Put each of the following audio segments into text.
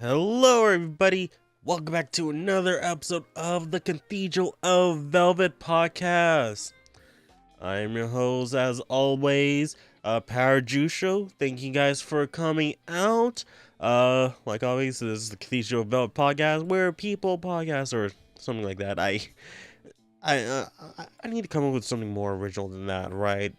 Hello, everybody. Welcome back to another episode of the Cathedral of Velvet podcast. I'm your host, as always, Parajusho. Thank you guys for coming out. Like always, this is the Cathedral of Velvet podcast, where people podcast or something like that. I, uh, I need to come up with something more original than that, right?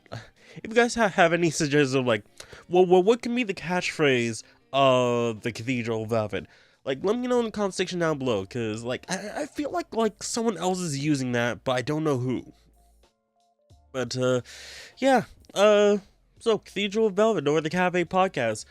If you guys have any suggestions of like, what can be the catchphrase of the Cathedral of Velvet? Like, let me know in the comment section down below, cause like I feel like someone else is using that, but I don't know who. But yeah. So Cathedral of Velvet or the Cafe podcast.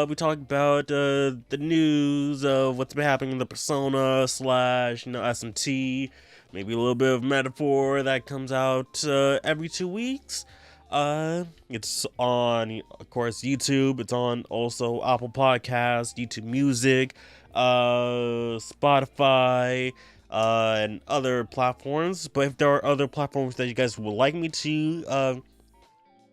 We talk about the news of what's been happening in the Persona slash SMT, maybe a little bit of metaphor that comes out every 2 weeks. It's on, of course, YouTube. It's on also Apple Podcasts, YouTube Music, Spotify, and other platforms. But if there are other platforms that you guys would like me to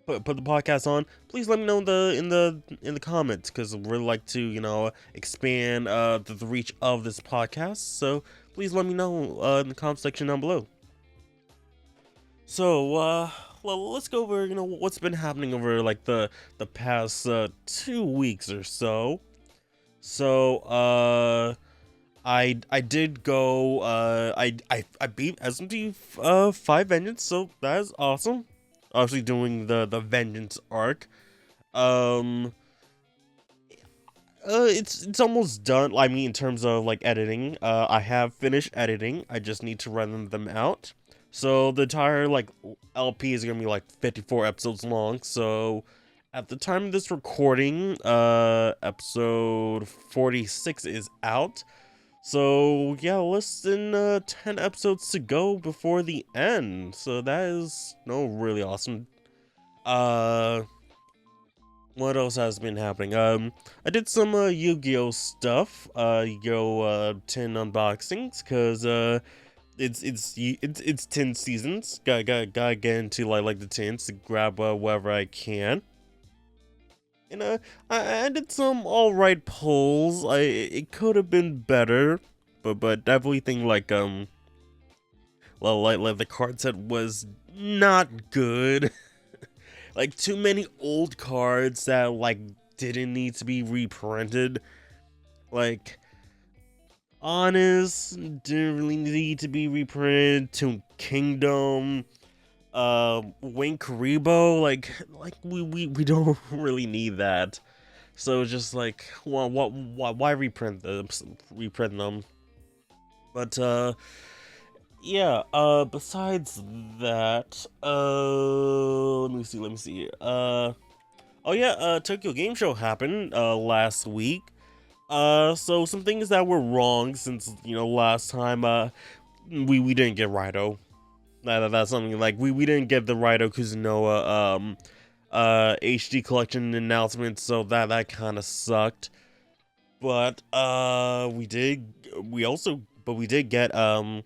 put the podcast on, please let me know in the comments, because I really like to expand the reach of this podcast. So please let me know in the comment section down below. So well, let's go over what's been happening over like the past 2 weeks or so. So I did go I beat SMT 5 Vengeance, so that is awesome. Obviously doing the Vengeance arc. Um it's almost done. I mean, in terms of like editing, I have finished editing. I just need to run them out. So the entire like LP is gonna be like 54 episodes long. So at the time of this recording, episode 46 is out. So yeah, less than 10 episodes to go before the end. So that is really awesome. Uh what else has been happening? I did some Yu-Gi-Oh stuff, Yu-Gi-Oh 10 unboxings, cause it's 10 seasons. Gotta get into like the 10s to grab wherever I can. And I did some alright pulls. It could have been better, but definitely think like like the card set was not good. Like too many old cards that like didn't need to be reprinted. Like Honest didn't really need to be reprinted. To Kingdom, Wink Rebo, like we don't really need that. So it's just like, why reprint them? Reprint them. But yeah. Besides that, let me see. Oh yeah. Tokyo Game Show happened last week. So some things that were wrong since last time. We didn't get Raito. That's something like we didn't get the Raito Kuzunoa HD collection announcement, so that kind of sucked. But we did get a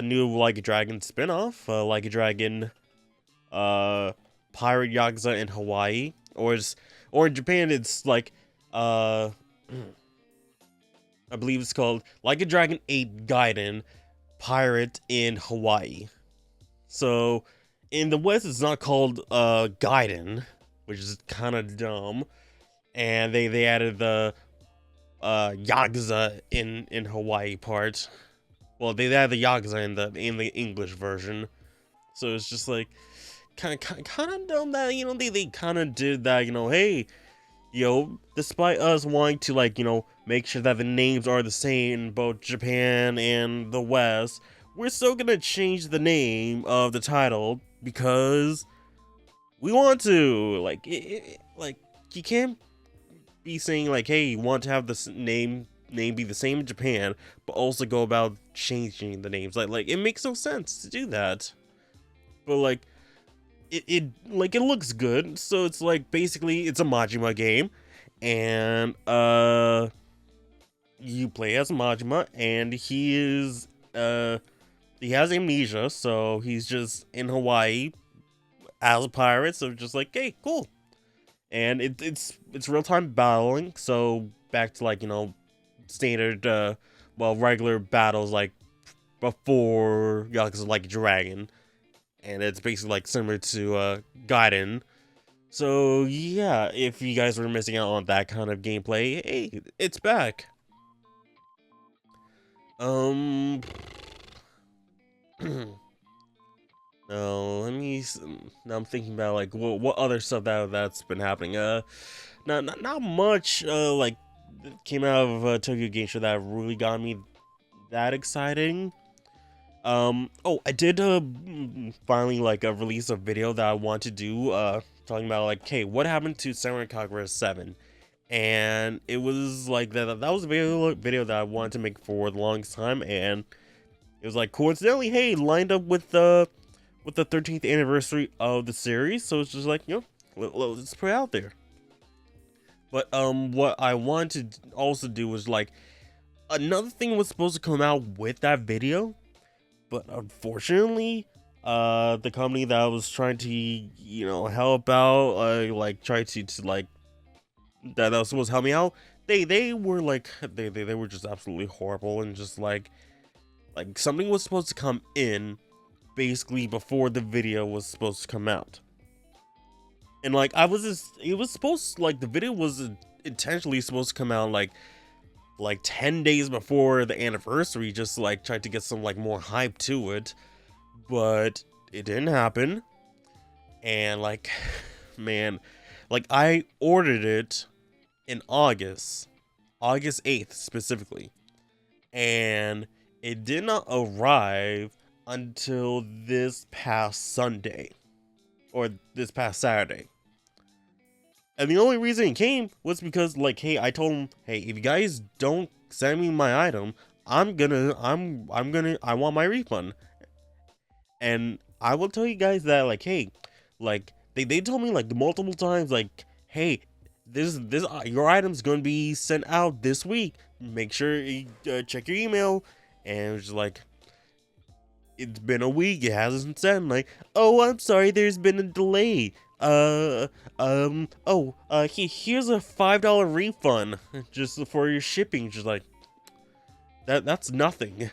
new Like a Dragon spin-off, Like a Dragon Pirate Yakuza in Hawaii, or in Japan it's like I believe it's called Like a Dragon 8 Gaiden Pirate in Hawaii. So in the West it's not called Gaiden, which is kind of dumb. And they added the Yakuza in Hawaii part. Well, they added the Yakuza in the English version. So it's just like kind of dumb that they kind of did that. Hey, despite us wanting to like make sure that the names are the same in both Japan and the West, we're still gonna change the name of the title because we want to. Like like you can't be saying like, hey, you want to have this name be the same in Japan, but also go about changing the names. Like it makes no sense to do that. But like it looks good, so it's like basically it's a Majima game, and you play as Majima, and he has amnesia, so he's just in Hawaii as a pirate. So just like, hey, cool. And it's real time battling. So back to like standard, regular battles like before like Dragon, and it's basically like similar to Gaiden. So yeah, if you guys were missing out on that kind of gameplay, hey, it's back. No, let me. Now I'm thinking about like what other stuff that's been happening. Not much. Like came out of Tokyo Game Show that really got me that exciting. Oh, I did finally like release a video that I want to do. Talking about like, hey, what happened to Samurai Kagura 7? And it was like that was a video that I wanted to make for the longest time, and it was like coincidentally, hey, lined up with the 13th anniversary of the series, so it's just like, you know, let's put it out there. But what I wanted to also do was like another thing was supposed to come out with that video, but unfortunately, the company that was trying to, you know, help out, like try to like that was supposed to help me out, they were like they were just absolutely horrible, and just like something was supposed to come in basically before the video was supposed to come out, and like it was supposed, like the video was intentionally supposed to come out like 10 days before the anniversary, just like tried to get some like more hype to it, but it didn't happen. And like man, like I ordered it in August 8th specifically, and it did not arrive until this past Sunday, or this past Saturday. And the only reason it came was because, like, hey, I told him, hey, if you guys don't send me my item, I want my refund. And I will tell you guys that, like, hey, like, they told me, like, multiple times, like, hey, this your item's gonna be sent out this week. Make sure you check your email. And it was just like, it's been a week, it hasn't sent. Like, oh, I'm sorry, there's been a delay. Here's a $5 refund just for your shipping. Just like, that's nothing.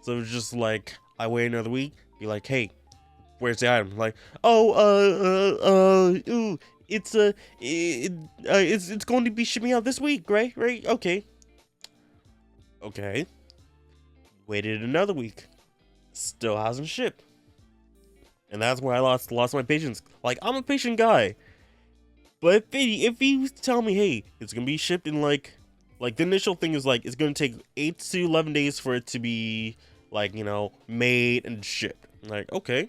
So it's just like, I wait another week, be like, hey, where's the item? Like, it's going to be shipping out this week, right? Okay. Waited another week, still hasn't shipped. And that's where I lost my patience. Like, I'm a patient guy, but if you tell me, hey, it's gonna be shipped in like the initial thing is like, it's gonna take 8 to 11 days for it to be, like, you know, made and shipped. Like, okay.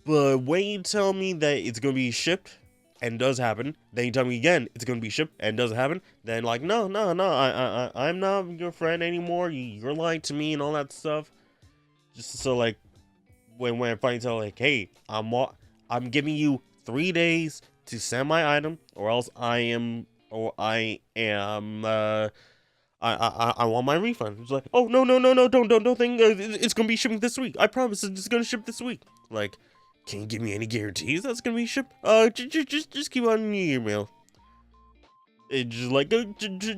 But when you tell me that it's gonna be shipped and does happen, then you tell me again it's gonna be shipped and doesn't happen, then like, no, I'm not your friend anymore. You're lying to me and all that stuff. Just so like, when I finally tell, like, hey, I'm giving you 3 days to send my item, or else I want my refund. It's like, oh, no, don't think it's gonna be shipping this week. I promise it's gonna ship this week. Like, can you give me any guarantees that's gonna be shipped? Just keep on your email. It just like,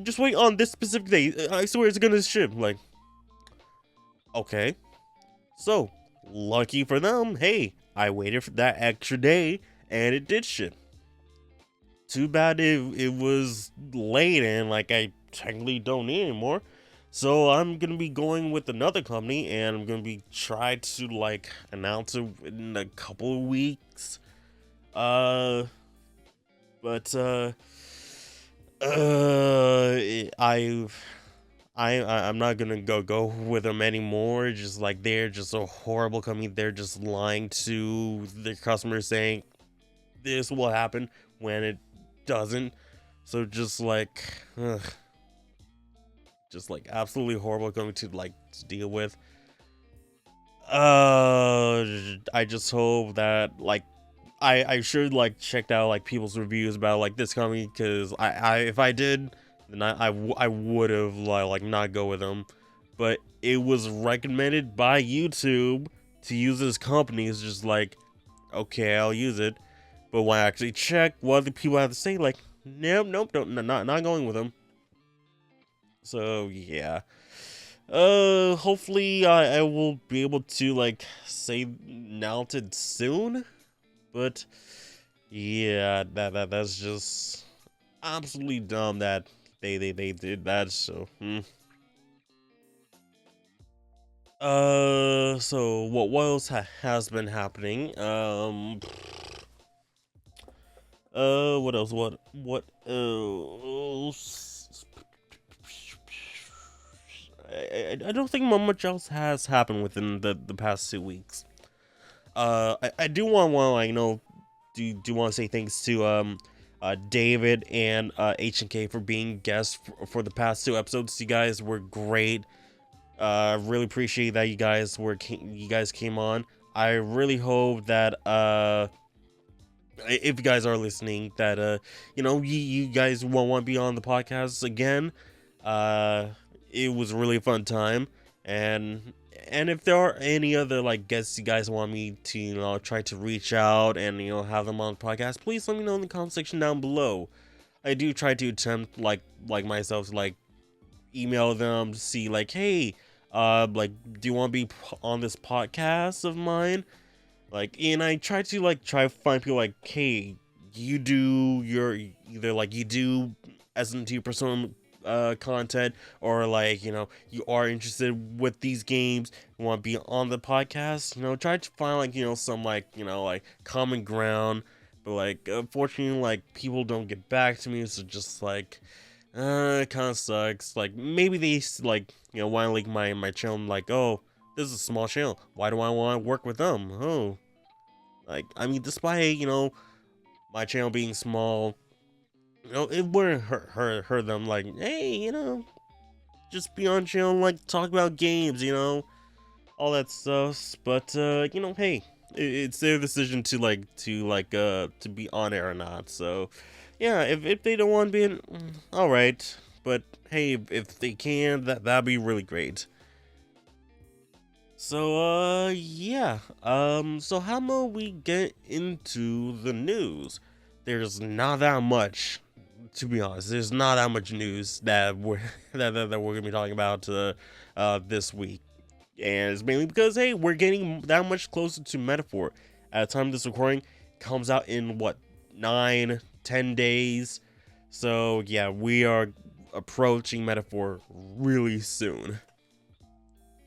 just wait on this specific day. I swear it's gonna ship. Like, okay. So, lucky for them, hey, I waited for that extra day, and it did ship. Too bad it was late, and like, I technically don't need it anymore. So I'm gonna be going with another company, and I'm gonna be trying to like announce it in a couple of weeks. I'm not gonna go with them anymore. Just like, they're just a horrible company. They're just lying to their customers, saying this will happen when it doesn't. So just like, just like absolutely horrible company to like to deal with. I just hope that like I should like checked out like people's reviews about like this company, because I if I did, then I would have like not go with them, but it was recommended by YouTube to use this company. It's just like, okay, I'll use it, but when I actually check what the people have to say, like, nope, not going with them. So yeah. Hopefully I will be able to like say announce it soon. But yeah, that's just absolutely dumb that they did that. So so what else has been happening? What else? What else? I don't think much else has happened within the past 2 weeks. I do want like do want to say thanks to David and H&K for being guests for the past 2 episodes. You guys were great. Really appreciate that you guys came on. I really hope that if you guys are listening that you guys won't want to be on the podcast again. uh it was a really fun time, and if there are any other like guests you guys want me to try to reach out and have them on the podcast, please let me know in the comment section down below. I do try to attempt like myself to like email them to see like, hey, like, do you want to be on this podcast of mine? Like, and I try to find people like, hey, you do your either like you do S&T Persona content, or like you are interested with these games, you want to be on the podcast. Try to find like some like like common ground. But like unfortunately, like people don't get back to me, so just like it kind of sucks. Like maybe they like want to link my channel. Like, oh, this is a small channel. Why do I want to work with them? Oh, like I mean, despite my channel being small, it wouldn't hurt them. Like, hey, just be on channel, like talk about games, all that stuff. But hey, it's their decision to to be on air or not. So yeah, if they don't want to be in, all right. But hey, if they can, that'd be really great. So yeah. So how about we get into the news? There's not that much, to be honest. There's not that much news that we're that we're gonna be talking about this week. And it's mainly because hey, we're getting that much closer to Metaphor. At the time of this recording, it comes out in what, 9-10 days. So yeah, we are approaching Metaphor really soon.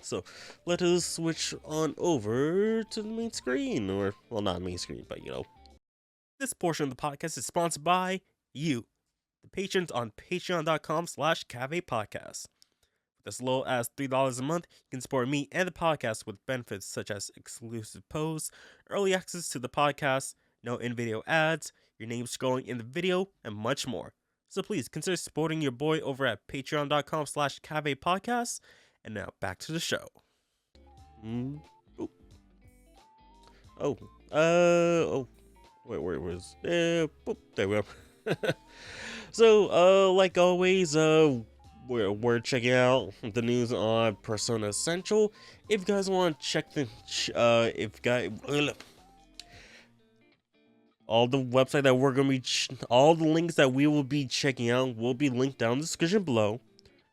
So let us switch on over to the main screen, or well, not main screen, but This portion of the podcast is sponsored by you, the patrons on patreon.com/cavepodcast. With as low as $3 a month, you can support me and the podcast with benefits such as exclusive posts, early access to the podcast, no in-video ads, your name scrolling in the video, and much more. So please consider supporting your boy over at patreon.com/cavepodcast. And now back to the show. Oh, oh, wait, where was? Boop, there we go. So, like always, we're checking out the news on Persona Central. If you guys want to check all the website that we're gonna be, all the links that we will be checking out will be linked down in the description below.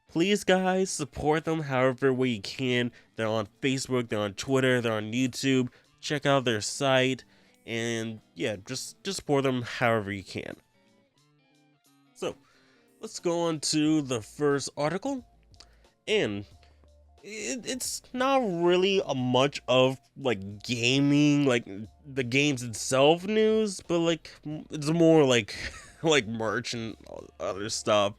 Please, guys, support them however way you can. They're on Facebook, they're on Twitter, they're on YouTube. Check out their site, and yeah, just support them however you can. So, let's go on to the first article, and it's not really a much of like gaming, like the games itself news, but like it's more like like merch and other stuff.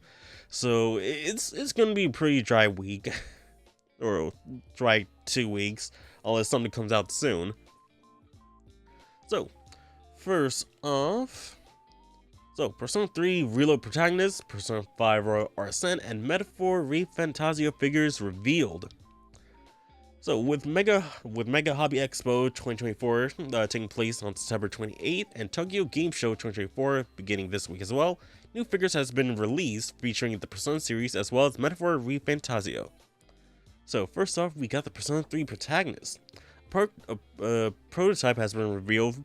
So it's gonna be a pretty dry week, or dry 2 weeks, unless something comes out soon. So first off, Persona 3 Reload Protagonist, Persona 5 Royal Arsene, and Metaphor ReFantazio figures revealed. So with Mega Hobby Expo 2024 taking place on September 28th, and Tokyo Game Show 2024 beginning this week as well, new figures has been released featuring the Persona series as well as Metaphor ReFantazio. So first off, we got the Persona 3 Protagonist. A prototype has been revealed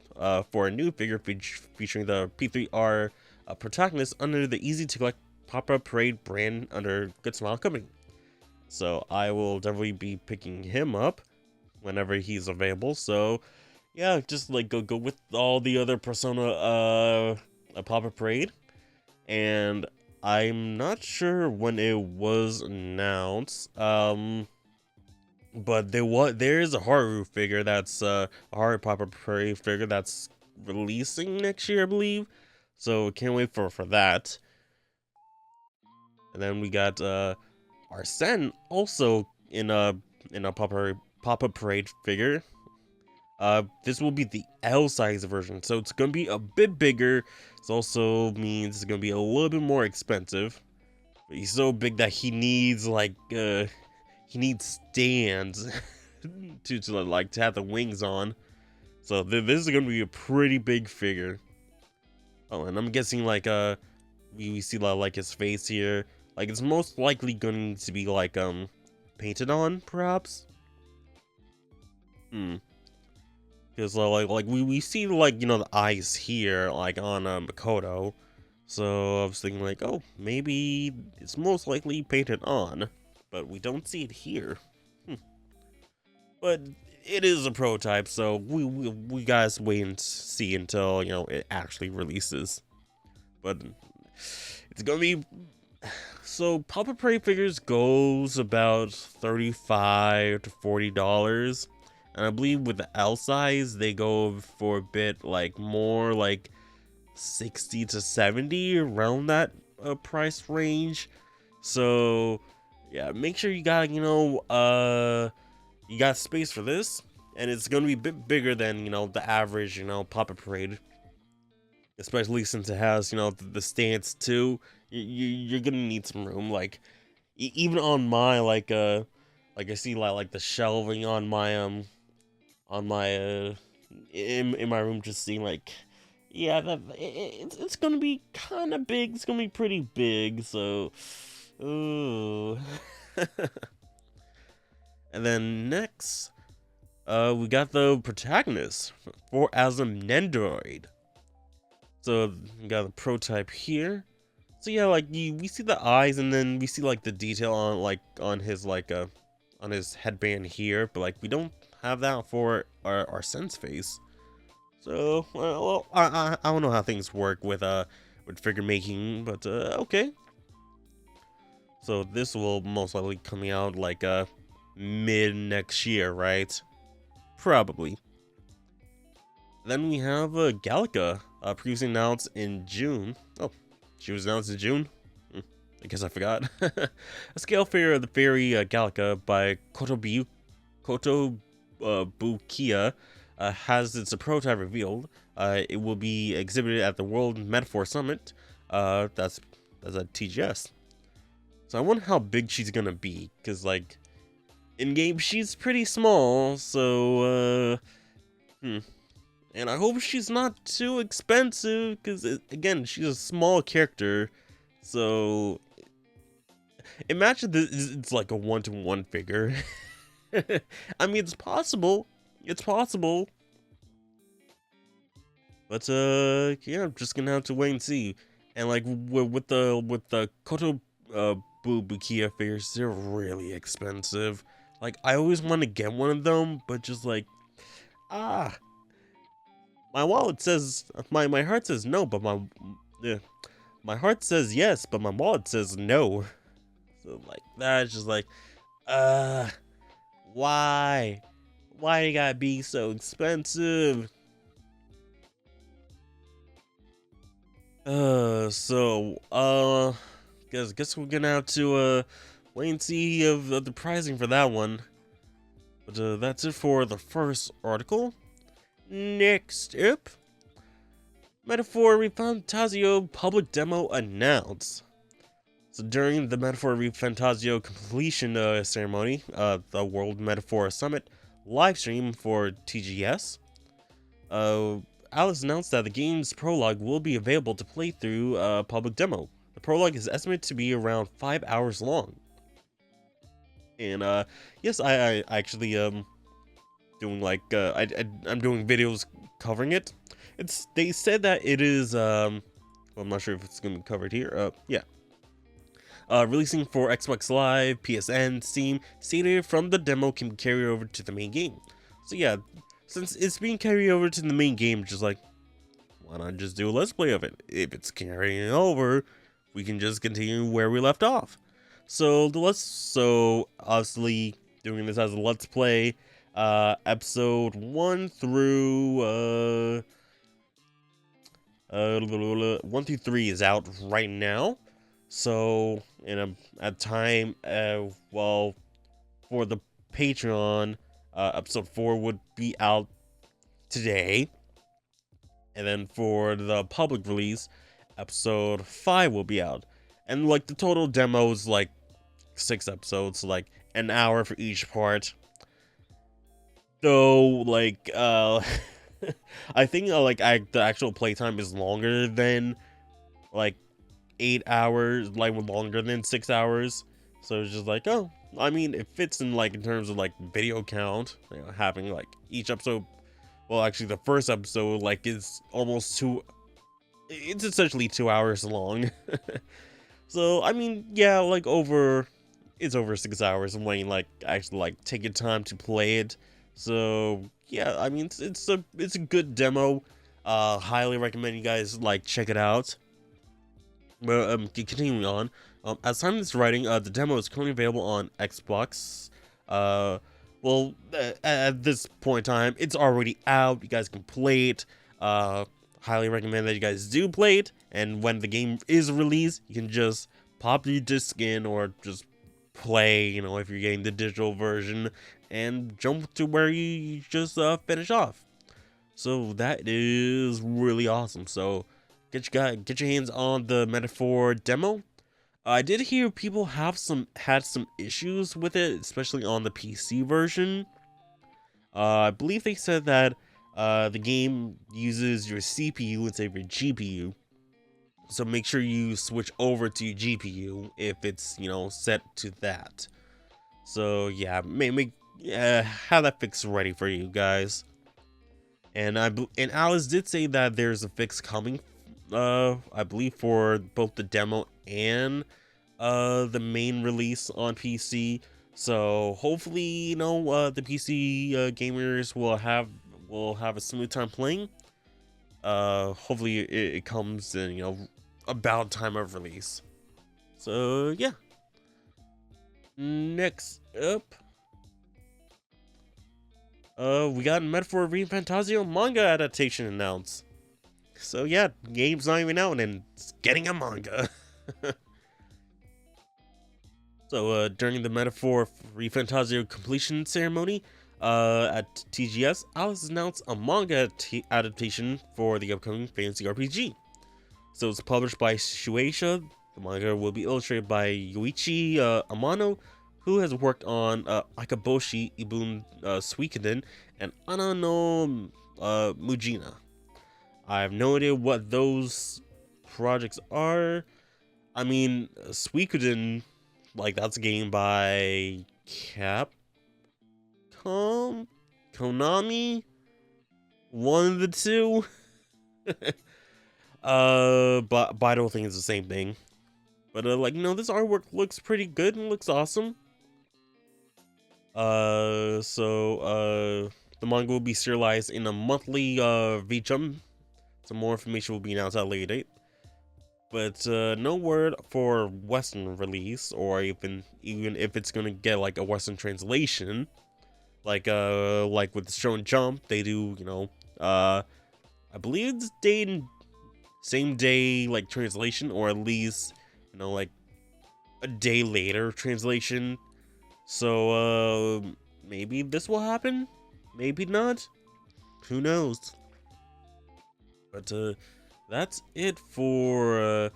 for a new figure featuring the P3R Protagonist under the easy to collect pop-up parade brand under Good Smile Company. So I will definitely be picking him up whenever he's available. So yeah, just like go with all the other Persona pop-up parade. And I'm not sure when it was announced. But there is a Haru figure that's a Haru pop-up parade figure that's releasing next year, I believe. So can't wait for that. And then we got Arsene also in a pop-up parade figure. This will be the L size version, so it's gonna be a bit bigger. It also means it's gonna be a little bit more expensive. But he's so big that he needs he needs stands to have the wings on. So this is gonna be a pretty big figure. Oh, and I'm guessing we see like his face here. Like it's most likely going to be painted on, perhaps. Because we see the eyes here on Makoto. So I was thinking oh, maybe it's most likely painted on, but we don't see it here. But it is a prototype, so we guys wait and see until it actually releases. But it's gonna be so pop-up parade figures goes about $35 to $40, and I believe with the L size they go for a bit more 60 to 70, around that price range. So yeah, make sure you got you got space for this, and it's gonna be a bit bigger than the average pop-up parade, especially since it has the stance too. You're gonna need some room. Even on my I see the shelving on my in my room, just seeing yeah, it's gonna be kind of big. It's gonna be pretty big. So, ooh. And then next, we got the protagonist for as a Nendoroid. So we got the prototype here. So yeah, we see the eyes, and then we see the detail on his headband here, but we don't have that for our sense face. So well, I don't know how things work with figure making, but okay. So this will most likely coming out mid next year, right? Probably. Then we have Gallica, previously announced in June. Oh, she was announced in June? I guess I forgot. A scale figure of the fairy Gallica by Kotobukiya has its prototype revealed. It will be exhibited at the World Metaphor Summit. That's at TGS. So I wonder how big she's gonna be, because in game she's pretty small. So and I hope she's not too expensive, because again, she's a small character. So imagine this, it's like a 1-to-1 figure. I mean, it's possible. It's possible. But yeah, I'm just gonna have to wait and see. And with the Koto Bukiya figures, they're really expensive. I always want to get one of them, but just my wallet says my heart says no, but my heart says yes, but my wallet says no. So that's just why you gotta be so expensive? Guess we're gonna have to wait and see of the pricing for that one. But that's it for the first article. Next up, Metaphor ReFantazio public demo announced. So during the Metaphor ReFantazio completion ceremony, the World Metaphor Summit livestream for TGS, Alex announced that the game's prologue will be available to play through public demo. The prologue is estimated to be around 5 hours long. And yes, I actually doing I'm doing videos covering it. They said that it is I'm not sure if it's gonna be covered here. Yeah. releasing for Xbox Live, PSN, Steam, data from the demo can be carried over to the main game. So yeah, since it's being carried over to the main game, just like, why not just do a let's play of it? If it's carrying over, we can just continue where we left off. So obviously doing this as a let's play, episode 1 through 1 through 3 is out right now. So in a time, well, for the Patreon, episode 4 would be out today. And then for the public release, episode 5 will be out. And like the total demo is like 6 episodes, like an hour for each part. Though, like, I think the actual playtime is longer than like 8 hours, like longer than 6 hours. So it's just like, oh, I mean, it fits in like in terms of like video count, you know, having like each episode. Well, actually, the first episode like is almost it's essentially 2 hours long. So I mean, yeah, like it's over 6 hours when you like actually like take your time to play it. So yeah, I mean it's a good demo. Highly recommend you guys like check it out. But continuing on, at the time of this writing, the demo is currently available on Xbox. At this point in time, it's already out. You guys can play it. Highly recommend that you guys do play it. And when the game is released, you can just pop your disc in or just play, you know, if you're getting the digital version, and jump to where you just finish off. So that is really awesome. So get your hands on the Metaphor demo. I did hear people had some issues with it, especially on the PC version. I believe they said that the game uses your CPU instead of your GPU. So make sure you switch over to your GPU if it's, you know, set to that. So yeah, have that fix ready for you guys. And Alice did say that there's a fix coming, I believe for both the demo and the main release on PC. So hopefully, you know, the PC gamers will have a smooth time playing. Hopefully it comes in, you know, about time of release. So yeah. Next up, we got Metaphor ReFantazio manga adaptation announced. So yeah, game's not even out and it's getting a manga. So during the Metaphor ReFantazio completion ceremony at TGS, Alice announced a manga adaptation for the upcoming fantasy RPG. So it's published by Shueisha. The manga will be illustrated by Yuichi Amano, who has worked on Akaboshi Ibun Suikoden and Ana no Mujina. I have no idea what those projects are. I mean, Suikoden, like, that's a game by Capcom? Konami? One of the two? But I don't think it's the same thing. But like, you know, this artwork looks pretty good and looks awesome. The manga will be serialized in a monthly VJump. Some more information will be announced at a later date. But no word for Western release, or even if it's gonna get like a Western translation. Like with Shonen Jump, they do, you know, I believe it's same day like translation, or at least, you know, like a day later translation. So maybe this will happen, maybe not, who knows. But that's it for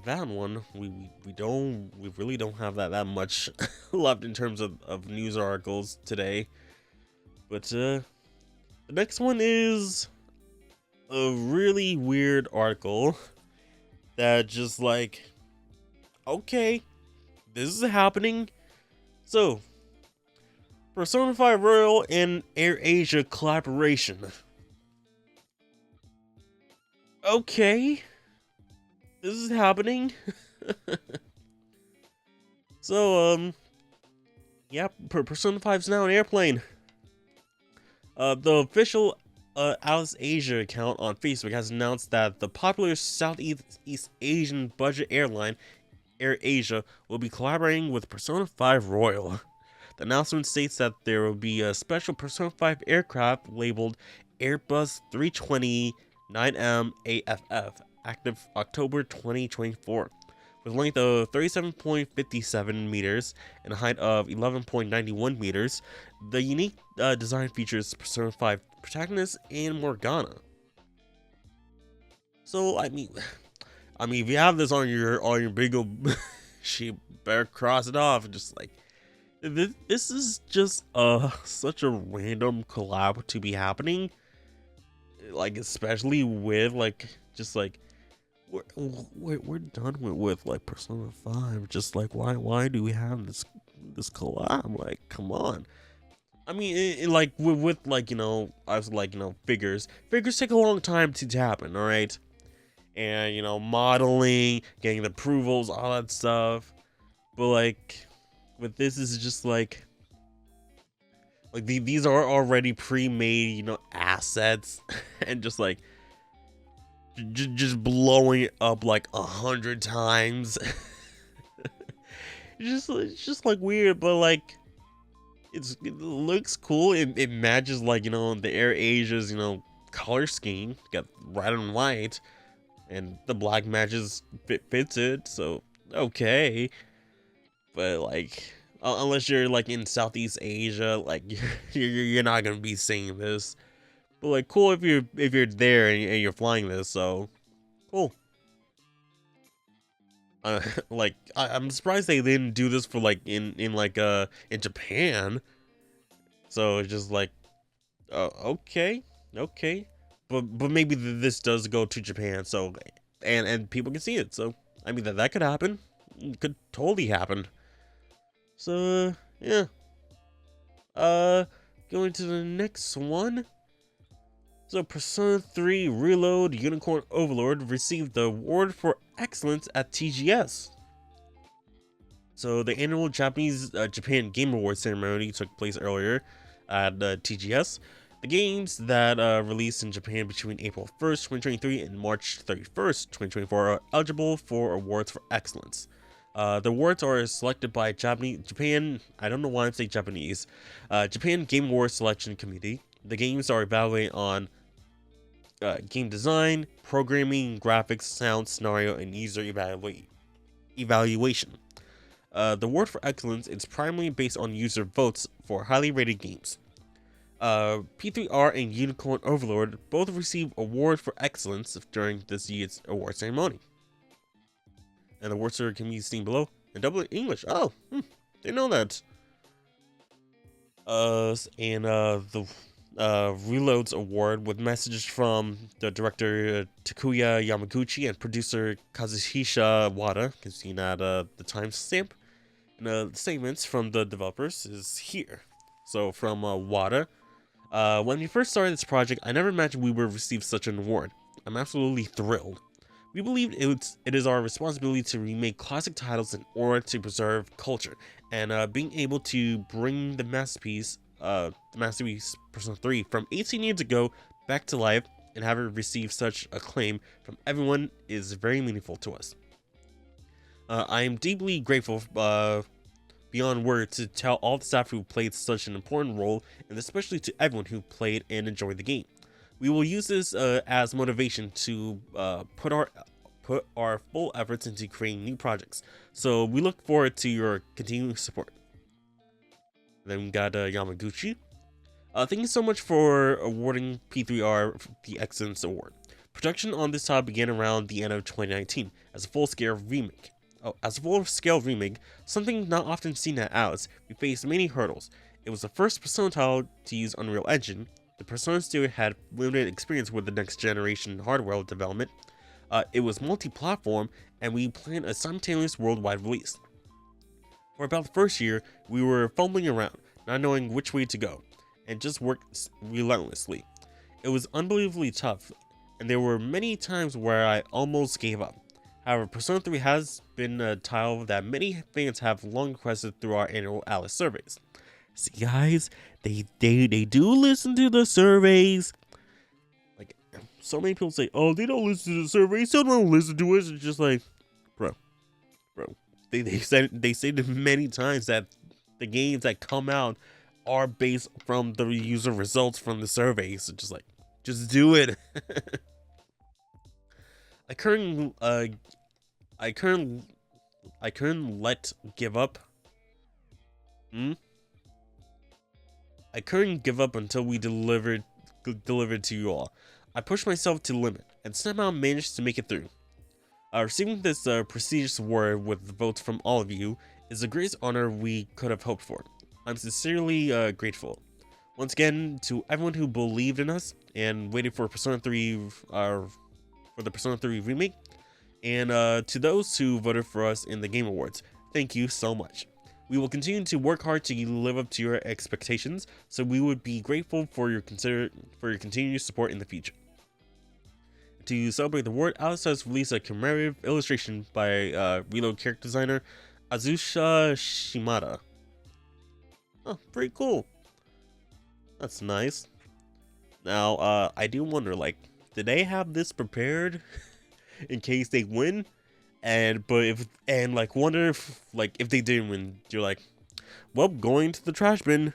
that one. We really don't have that much left in terms of news articles today. But the next one is a really weird article that just like, okay, this is happening. So, Persona 5 Royal and AirAsia collaboration. Okay, this is happening. So, yeah, Persona 5 is now an airplane. The official Alice Asia account on Facebook has announced that the popular Southeast Asian budget airline AirAsia will be collaborating with Persona 5 Royal. The announcement states that there will be a special Persona 5 aircraft labeled Airbus 320 9M AFF, active October 2024. With a length of 37.57 meters and a height of 11.91 meters, the unique design features Persona 5 protagonist and Morgana. So I mean, if you have this on your big old sheet, better cross it off. And just like this is just such a random collab to be happening. Like especially with like just like we're done with like Persona 5. Just like why do we have this collab? Like come on. I mean, like with like I was like figures take a long time to happen. All right. And modeling, getting the approvals, all that stuff. But like with this is just like these are already pre-made assets and just like just blowing it up like 100 times. It's just like weird, but like it looks cool. It matches like the AirAsia's color scheme, got red and white. And the black matches fits it, so okay. But like, unless you're like in Southeast Asia, like you're not gonna be seeing this. But like, cool if you're there and you're flying this, so cool. Like I'm surprised they didn't do this for like in Japan. So it's just like, okay. But maybe this does go to Japan, so and people can see it. So I mean that could happen. It could totally happen. So yeah. Going to the next one. So Persona 3 Reload Unicorn Overlord received the award for excellence at TGS. So the annual Japan Game Awards ceremony took place earlier at TGS. The games that released in Japan between April 1st, 2023 and March 31st, 2024 are eligible for awards for excellence. The awards are selected by Japan, I don't know why I'm saying Japanese, Japan Game Awards Selection Committee. The games are evaluated on game design, programming, graphics, sound, scenario, and user evaluation. The award for excellence is primarily based on user votes for highly rated games. P3R and Unicorn Overlord both received awards for excellence during this year's award ceremony. And the awards can be seen below in double English. Oh, didn't know that. The Reloads Award with messages from the director Takuya Yamaguchi and producer Kazuhisa Wada, can see at the timestamp. And the statements from the developers is here. So from Wada. When we first started this project, I never imagined we would receive such an award. I'm absolutely thrilled. We believe it is our responsibility to remake classic titles in order to preserve culture, and being able to bring the masterpiece Persona 3 from 18 years ago back to life and have it receive such acclaim from everyone is very meaningful to us. I am deeply grateful beyond words to tell all the staff who played such an important role, and especially to everyone who played and enjoyed the game. We will use this as motivation to put our full efforts into creating new projects. So we look forward to your continuing support. Then we got Yamaguchi. Thank you so much for awarding P3R the Excellence Award. Production on this title began around the end of 2019 as a full-scale remake. As a full-scale remake, something not often seen at Alice, we faced many hurdles. It was the first Persona title to use Unreal Engine. The Persona studio had limited experience with the next-generation hardware development. It was multi-platform, and we planned a simultaneous worldwide release. For about the first year, we were fumbling around, not knowing which way to go, and just worked relentlessly. It was unbelievably tough, and there were many times where I almost gave up. However, Persona 3 has been a title that many fans have long requested through our annual Alice surveys. See, guys, they do listen to the surveys. Like, so many people say, oh, they don't listen to the surveys, so don't listen to us. It's just like, bro. They said many times that the games that come out are based from the user results from the surveys. So just like, just do it. I couldn't I couldn't let give up. I couldn't give up until we delivered to you all. I pushed myself to the limit and somehow managed to make it through. Receiving this prestigious award with the votes from all of you is the greatest honor we could have hoped for. I'm sincerely grateful. Once again, to everyone who believed in us and waited for Persona 3, for the Persona 3 remake, and to those who voted for us in the Game Awards, thank you so much. We will continue to work hard to live up to your expectations, so we would be grateful for your continued support in the future. To celebrate the award, Alice has released a commemorative illustration by Reload character designer Azusha Shimada. Oh, pretty cool. That's nice. Now, I do wonder, like, did they have this prepared in case they win? Wonder if, like, if they didn't win, you're like, well, going to the trash bin.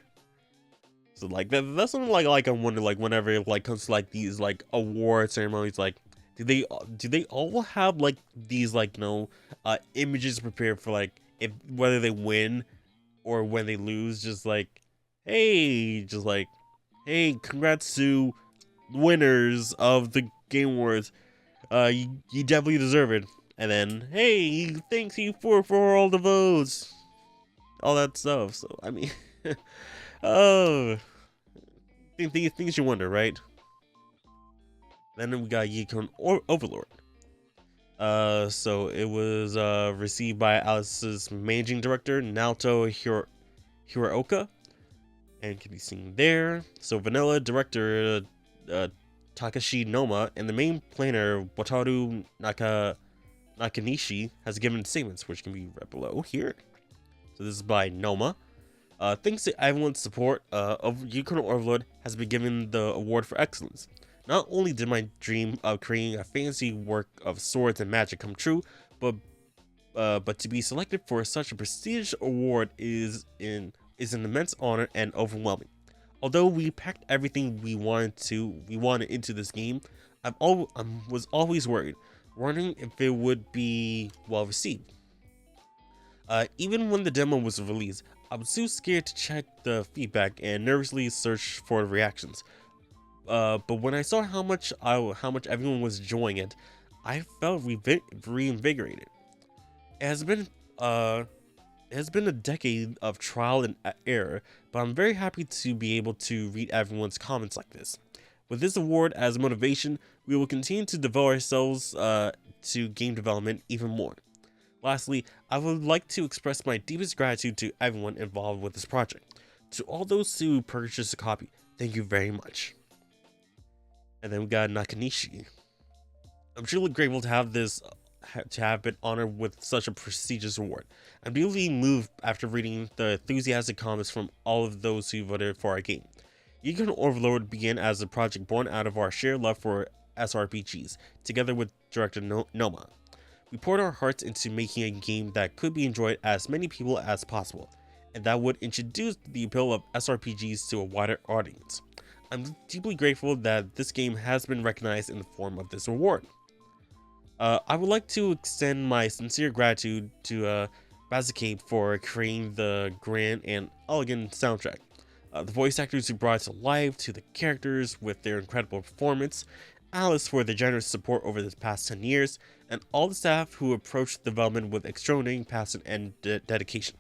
So like that's something like I wonder, like, whenever it like comes to like these like award ceremonies, like do they all have like these like images prepared for like if whether they win or when they lose, just like hey congrats to winners of the Game Awards, you definitely deserve it, and then hey thanks you for all the votes, all that stuff. So I mean oh, things you wonder, right? Then we got Yukon Overlord. So it was received by Alice's managing director, Naoto Hiraoka, and can be seen there. So Vanilla director Takashi Noma and the main planner Wataru Nakanishi has given statements, which can be read below here. So this is by Noma. Thanks to everyone's support, Yukon Overlord has been given the award for excellence. Not only did my dream of creating a fantasy work of swords and magic come true, but to be selected for such a prestigious award is an immense honor and overwhelming. Although we packed everything we wanted into this game, I was always worried, wondering if it would be well received. Even when the demo was released, I was too scared to check the feedback and nervously search for reactions. But when I saw how much everyone was enjoying it, I felt reinvigorated. It has been a decade of trial and error, but I'm very happy to be able to read everyone's comments like this. With this award as motivation, we will continue to devote ourselves to game development even more. Lastly, I would like to express my deepest gratitude to everyone involved with this project. To all those who purchased a copy, thank you very much. And then we got Nakanishi. I'm truly grateful to have been honored with such a prestigious award. I'm deeply moved after reading the enthusiastic comments from all of those who voted for our game. Yukon Overlord began as a project born out of our shared love for SRPGs, together with director Noma. We poured our hearts into making a game that could be enjoyed as many people as possible, and that would introduce the appeal of SRPGs to a wider audience. I'm deeply grateful that this game has been recognized in the form of this award. I would like to extend my sincere gratitude to Bazacape for creating the grand and elegant soundtrack, the voice actors who brought it to life, to the characters with their incredible performance, Alice for the generous support over the past 10 years, and all the staff who approached development with extraordinary passion and dedication.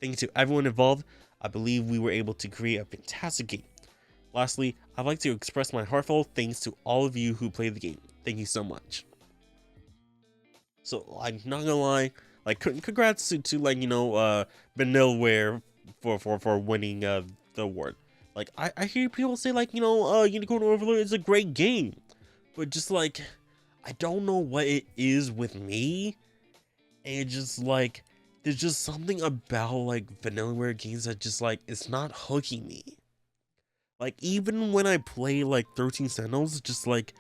Thank you to everyone involved. I believe we were able to create a fantastic game. Lastly, I'd like to express my heartfelt thanks to all of you who played the game. Thank you so much. So, I'm not gonna lie, like, congrats to Vanillaware for winning the award. Like, I hear people say, like, Unicorn Overlord is a great game, but just like, I don't know what it is with me. And it's just like, there's just something about like Vanillaware games that just like, it's not hooking me. Like, even when I play like 13 Sentinels, just like,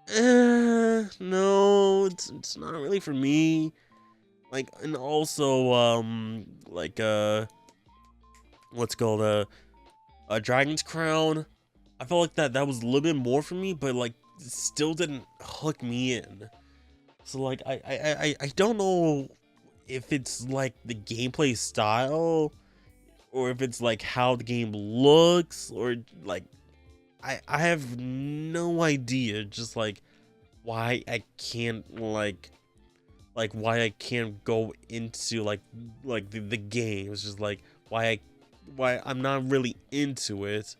no, it's not really for me. Like, and also, like, what's called, a Dragon's Crown. I felt like that was a little bit more for me, but like, it still didn't hook me in. So like, I don't know if it's like the gameplay style, or if it's like how the game looks, or like, I have no idea. Just like why I can't like why I can't go into like the game. It's just like why I'm not really into it.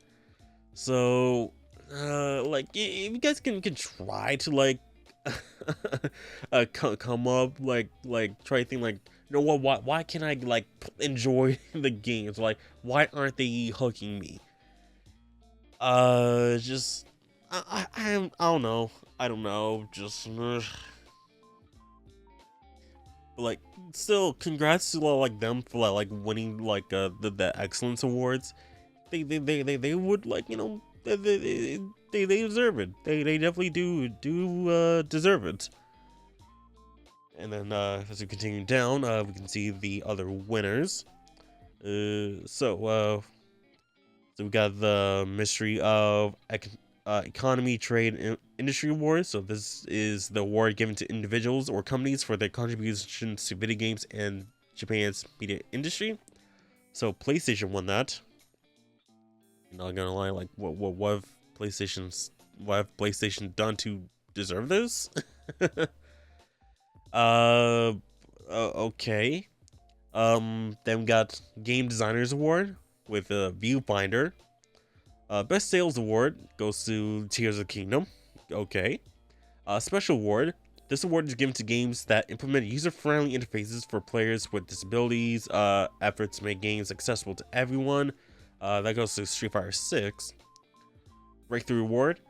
So like if you guys can try to like come up like try to think like, you know what, why can't I like enjoy the games? Like, why aren't they hooking me? Just I don't know, just but like, still congrats to like them for like winning like the excellence awards. They would like, you know, they deserve it. They definitely do deserve it. And then as we continue down, we can see the other winners. So we got the Mystery of Economy, Trade, and Industry Award. So this is the award given to individuals or companies for their contributions to video games and Japan's media industry. So PlayStation won that. I'm not gonna lie, like what have PlayStation done to deserve this? Okay. Then we got Game Designers Award with a Viewfinder. Best Sales Award goes to Tears of the Kingdom. Okay. Special Award. This award is given to games that implement user-friendly interfaces for players with disabilities. Efforts to make games accessible to everyone. That goes to Street Fighter 6. Breakthrough Award.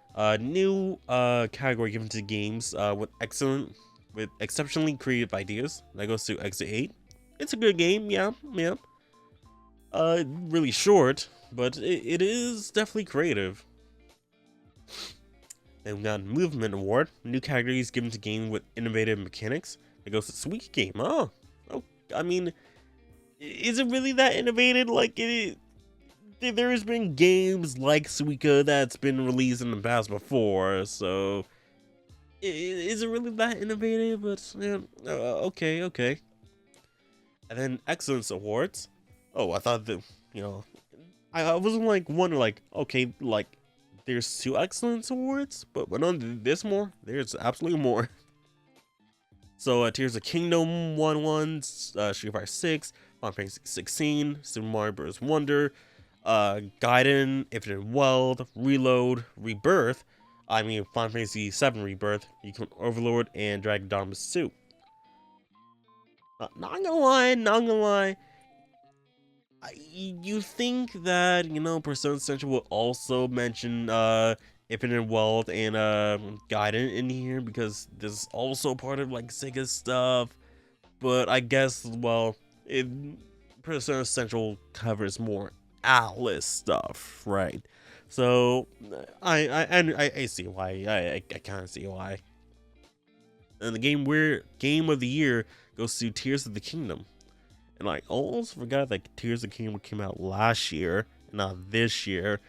New category given to games with exceptionally creative ideas. That goes to Exit 8. It's a good game, yeah. Really short, but it is definitely creative. Then we got Movement Award. New categories given to game with innovative mechanics. That goes to Sweet Game. Oh, I mean, is it really that innovative? Like, there has been games like Suika that's been released in the past before, so is it really that innovative? But yeah, okay. And then Excellence Awards. Oh, I thought that, you know, I wasn't like wondering like, okay, like there's 2 Excellence Awards, but on this more, there's absolutely more. So Tears of Kingdom won one, Street Fighter 6, Final Fantasy 16, Super Mario Bros. Wonder, Gaiden, Infinite Wealth, Reload, Rebirth. I mean, Final Fantasy 7 Rebirth, Overlord, and Dragon Dogma 2. Not gonna lie. You think that, you know, Persona Central will also mention Infinite Wealth and Gaiden in here because this is also part of like Sega stuff, but I guess, well, Persona Central covers more Atlas stuff, right? So I see why. I kind of see why. And the game of the year goes to Tears of the Kingdom. And I almost forgot that Tears of the Kingdom came out last year, not this year.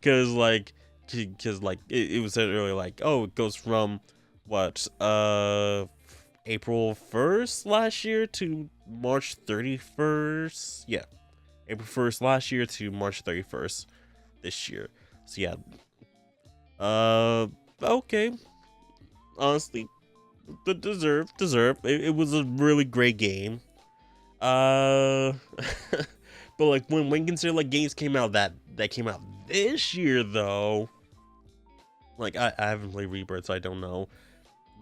Cause like it was said earlier, like, oh, it goes from what April 1st last year to March 31st. Yeah. April 1st last year to March 31st this year. So yeah. Okay. Honestly, deserve. It was a really great game. But like when consider like games came out that came out this year though, like I haven't played Rebirth, so I don't know.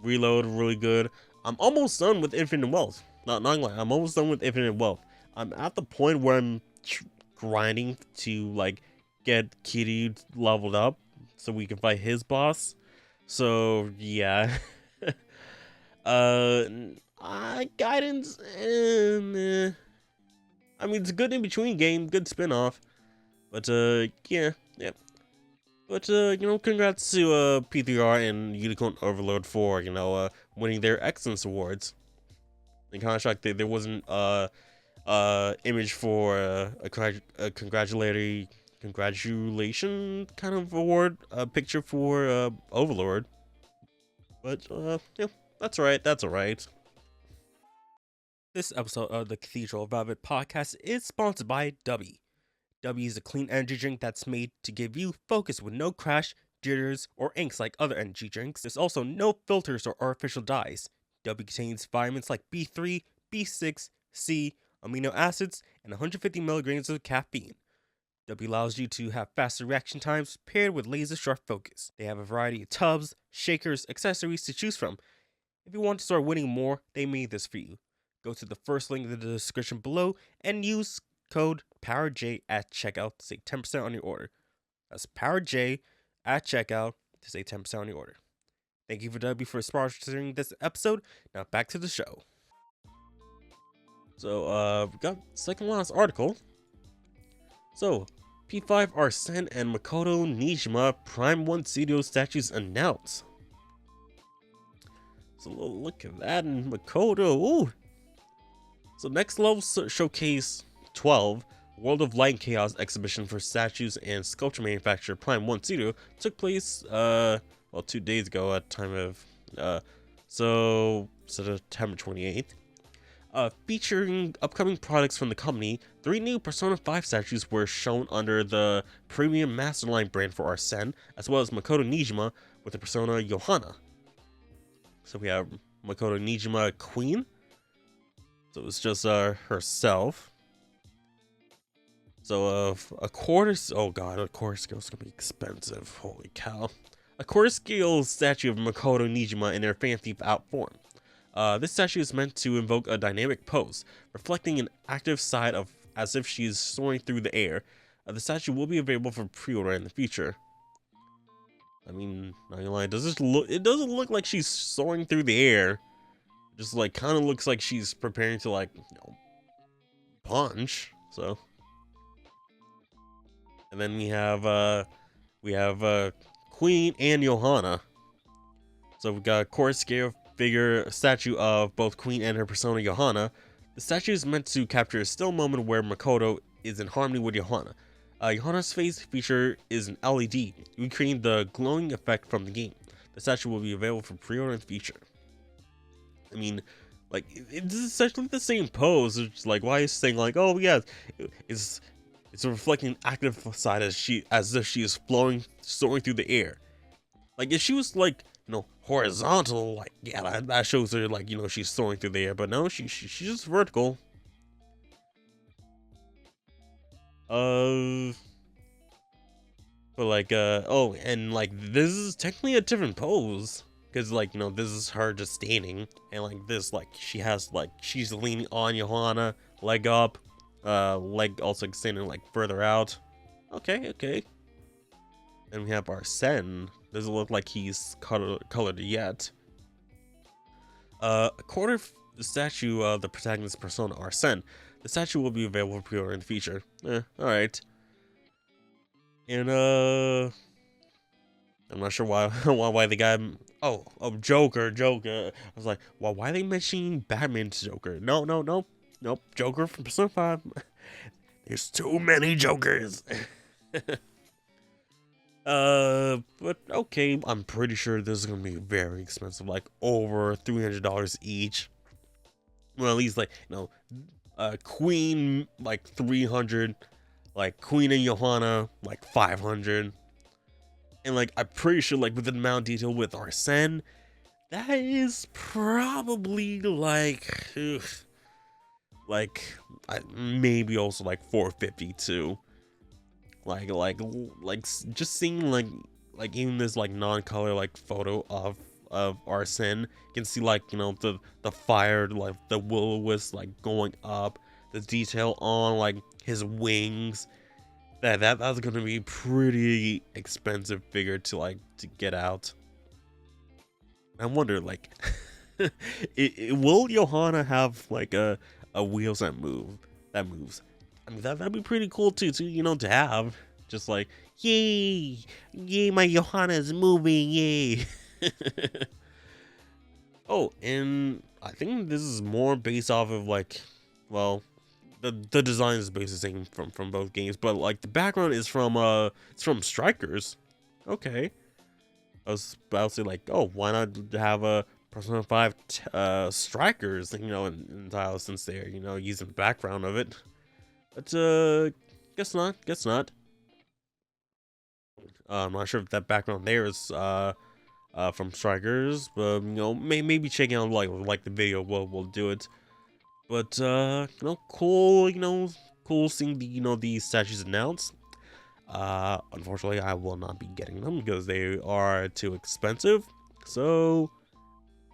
Reload really good. I'm almost done with Infinite Wealth. Not gonna lie, I'm almost done with Infinite Wealth. I'm at the point where I'm grinding to like get Kiryu leveled up so we can fight his boss. So yeah. Guidance. I mean, it's a good in between game, good spin off. But yeah. But congrats to P3R and Unicorn Overload for winning their excellence awards. And kind of shocked that there wasn't image for a congratulation kind of award picture for Overlord. But yeah, that's alright. That's alright. This episode of the Cathedral of Velvet podcast is sponsored by W. W is a clean energy drink that's made to give you focus with no crash, jitters, or inks like other energy drinks. There's also no filters or artificial dyes. W contains vitamins like B3, B6, C, amino acids, and 150 milligrams of caffeine. W allows you to have faster reaction times paired with laser sharp focus. They have a variety of tubs, shakers, accessories to choose from. If you want to start winning more, they made this for you. Go to the first link in the description below and use code PowerJ at checkout to save 10% on your order. That's PowerJ at checkout to save 10% on your order. Thank you for W for sponsoring this episode. Now back to the show. So we got second last article. So P5 Arsene and Makoto Nijima Prime 1 Studio statues announced. So look at that, and Makoto. Ooh. So next level showcase 12, World of Light and Chaos exhibition for statues and sculpture manufacturer Prime 1 Studio took place 2 days ago at time of September 28th. Featuring upcoming products from the company, 3 new Persona 5 statues were shown under the premium Masterline brand for Arsene, as well as Makoto Nijima with the Persona Johanna. So we have Makoto Nijima Queen. So it's just herself. So a quarter scale is gonna be expensive. Holy cow! A quarter scale statue of Makoto Nijima in their fancy out form. This statue is meant to invoke a dynamic pose, reflecting an active side of as if she is soaring through the air. The statue will be available for pre-order in the future. I mean, not gonna lie, it doesn't look like she's soaring through the air. Just like kind of looks like she's preparing to punch. So, and then we have Queen and Johanna. So we got a core scale figure statue of both Queen and her persona Johanna. The statue is meant to capture a still moment where Makoto is in harmony with Johanna. Johanna's face feature is an LED, recreating the glowing effect from the game. The statue will be available for pre-order in the future. I mean, it's essentially the same pose. It's like, why is saying oh yeah, it's reflecting an active side as if she is soaring through the air. Like if she was horizontal, that shows her she's soaring through the air. But no, she's just vertical. But and this is technically a different pose. Because, this is her just standing, and, she's leaning on Johanna, leg up, leg also extending, further out. Okay. And we have Arsene. Doesn't look like he's colored yet. A quarter of the statue of the protagonist persona, Arsene. The statue will be available for pre-order in the future. Alright. And, I'm not sure why the guy. Oh, Joker. I was like, well, why are they mentioning Batman's Joker? Nope. Joker from Persona 5. There's too many Jokers. But okay, I'm pretty sure this is gonna be very expensive, over $300 each. Well, at least Queen 300, Queen and Johanna 500. And I'm pretty sure with the amount of detail with Arsene, that is probably maybe also 450 too. Just seeing even this non-color photo of Arsene, you can see the fire, the will-o-wisp going up, the detail on his wings. that's gonna be pretty expensive figure to get out. I wonder, like, will Johanna have like a wheels that moves? I mean, that'd be pretty cool to have. Just like, yay, yay, my Johanna is moving, yay. Oh, and I think this is more based off of like, well, the design is based the same from both games, but like the background is from it's from Strikers. Okay, I was about to say like, oh, why not have a Persona 5 Strikers, in tile since they're using the background of it. But guess not. Guess not. I'm not sure if that background there is from Strikers, but maybe checking out like the video will do it. But cool, cool seeing these statues announced. Unfortunately, I will not be getting them because they are too expensive. So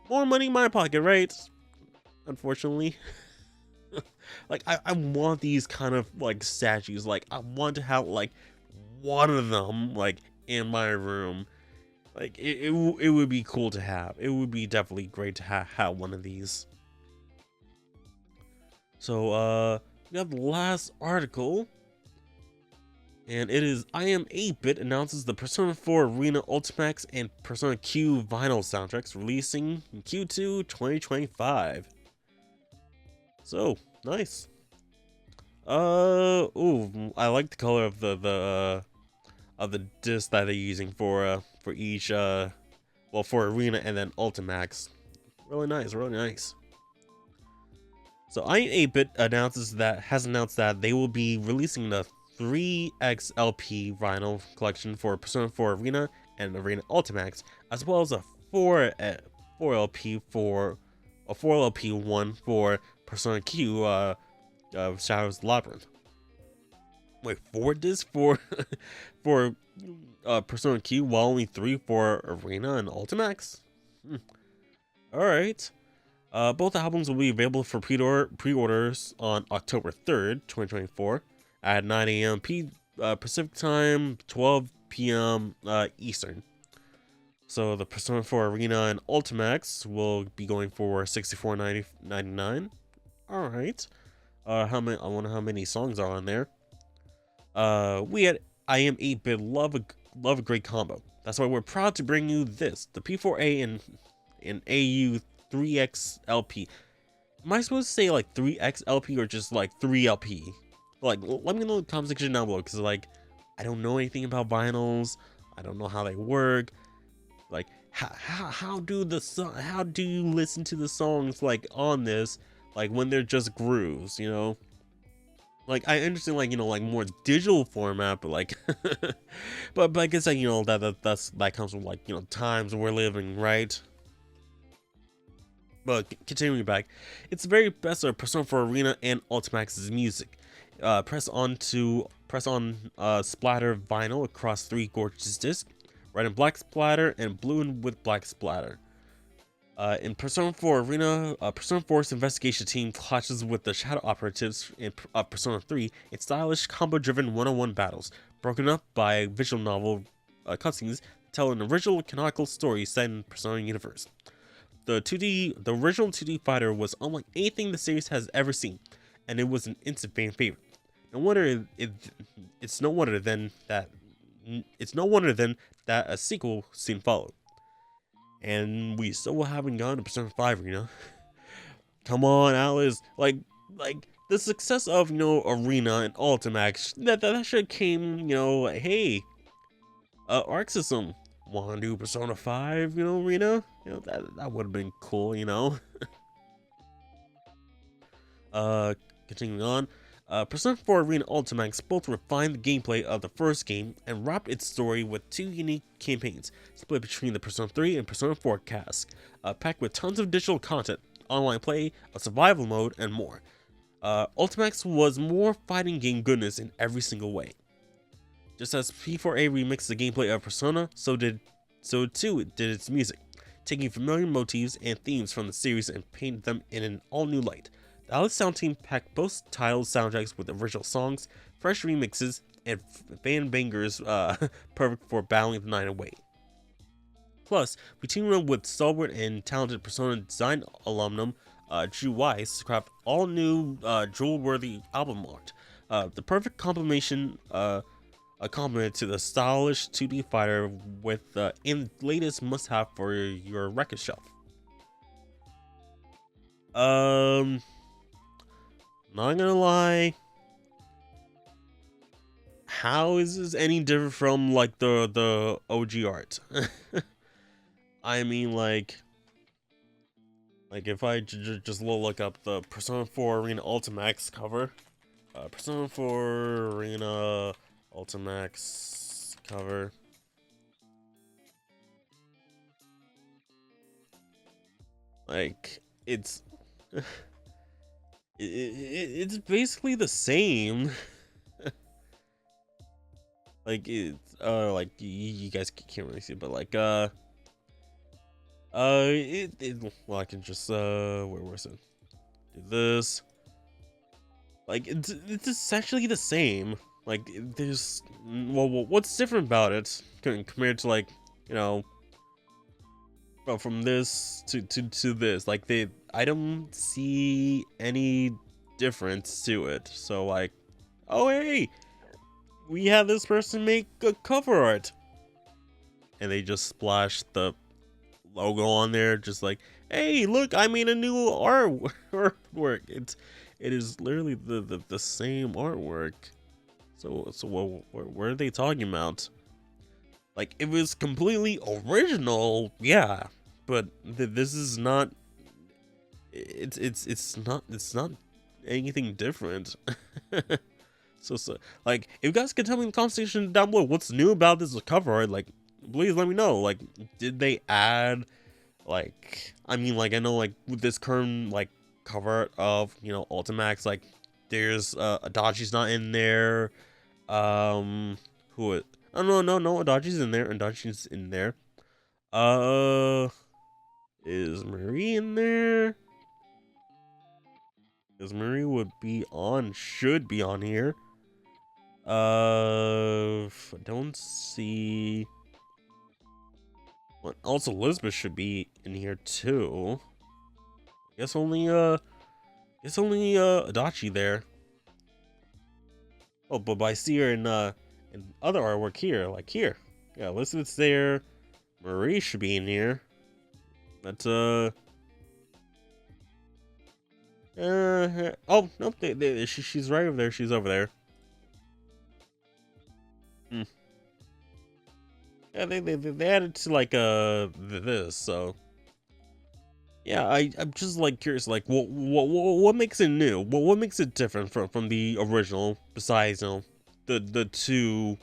more money in my pocket, right? Unfortunately. Like I want these kind of like statues. Like I want to have like one of them like in my room. Like it would be cool to have. It would be definitely great to have one of these. So we have the last article, and it is I Am 8-Bit announces the Persona 4 Arena Ultimax and Persona Q vinyl soundtracks releasing in Q2 2025. So nice. Ooh, I like the color of the disc that they're using for each well, for Arena and then Ultimax. Really nice, really nice. So I Am 8-Bit has announced that they will be releasing the 3X LP vinyl collection for Persona 4 Arena and Arena Ultimax, as well as a 4LP for a 4LP one for Persona Q Shadows Labyrinth. Wait, 4 discs for for Persona Q, while only 3 for Arena and Ultimax? Alright. Both albums will be available for pre-orders on October 3rd, 2024 at 9 a.m. Pacific Time, 12 p.m. Eastern. So the Persona 4 Arena and Ultimax will be going for $64.99. Alright. How many? I wonder how many songs are on there. We had I Am 8-Bit love a great combo. That's why we're proud to bring you this, the P4A and AU 3X LP. Am I supposed to say like 3X LP or just like 3LP? Like, let me know in the comment section down below, because like I don't know anything about vinyls. I don't know how they work. Like how do you listen to the songs like on this, like when they're just grooves, Like I understand like like more digital format, but like but I guess like that comes from like times we're living, right? But continuing back, it's the very best of Persona 4 Arena and Ultimax's music. Press on splatter vinyl across 3 gorgeous discs, red and black splatter and blue and with black splatter. In Persona 4 Arena, Persona 4's investigation team clashes with the Shadow Operatives in Persona 3 in stylish combo-driven one-on-one battles, broken up by visual novel cutscenes tell an original canonical story set in Persona universe. The original 2D fighter was unlike anything the series has ever seen, and it was an instant fan favorite. It's no wonder then that a sequel soon followed. And we still haven't gotten to Persona 5 Arena. Come on, Alice. Like the success of Arena and Ultimax, that should came, hey, Arc System, wanna do Persona 5, Arena? That would have been cool, Continuing on. Persona 4 Arena Ultimax both refined the gameplay of the first game and wrapped its story with 2 unique campaigns, split between the Persona 3 and Persona 4 casts, packed with tons of digital content, online play, a survival mode, and more. Ultimax was more fighting game goodness in every single way. Just as P4A remixed the gameplay of Persona, so too it did its music, taking familiar motifs and themes from the series and painted them in an all-new light. The Alice Sound team packed both titles' soundtracks with original songs, fresh remixes, and fan bangers perfect for battling the night away. Plus, we teamed up with stalwart and talented Persona design alumnum Drew Weiss to craft all new jewel-worthy album art. The perfect combination, a compliment to the stylish 2D fighter with the latest must-have for your record shelf. Not gonna lie. How is this any different from like the OG art? I mean, like if I just look up the Persona 4 Arena Ultimax cover, Persona 4 Arena Ultimax cover. Like it's it's basically the same. Like it's like you guys can't really see it, but like well, I can just where was it? Do this. Like it's essentially the same. Like there's well, what's different about it compared to like, you know, well, from this to this? Like I don't see any difference to it. So like, oh hey, we had this person make a cover art, and they just splashed the logo on there, just like, hey, look, I made a new artwork. It is literally the same artwork. So what are they talking about? Like, if it's completely original, yeah, but this is not. It's not anything different. So like, if you guys can tell me in the conversation down below what's new about this cover art, like, please let me know. Like, did they add, like, I mean, like, I know, like, with this current, like, cover art of, you know, Ultimax, like, there's, Adachi's not in there, who it, oh, no, Adachi's in there, is Marie in there? Because Marie should be on here. I don't see. Well, also, Elizabeth should be in here too. I guess only Adachi there. Oh, but I see her in other artwork here, like here. Yeah, Elizabeth's there. Marie should be in here. But oh nope, she's right over there. She's over there. Yeah, they added to like this, so yeah, I'm just like curious, like what makes it new? What makes it different from the original? Besides, you know, the two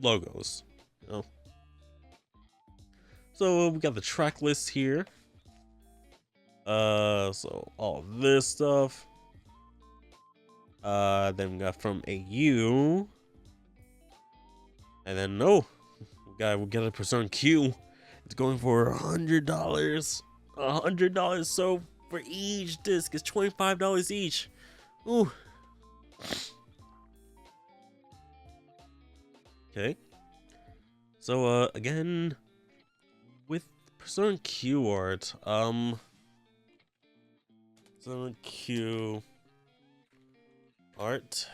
logos, you know. So we got the track list here. So all this stuff. Then we got from AU, and then no. We got a Persona Q. It's going for $100. $100. So for each disc, it's $25 each. Ooh. Okay. So again, with Persona Q art, Persona Q art.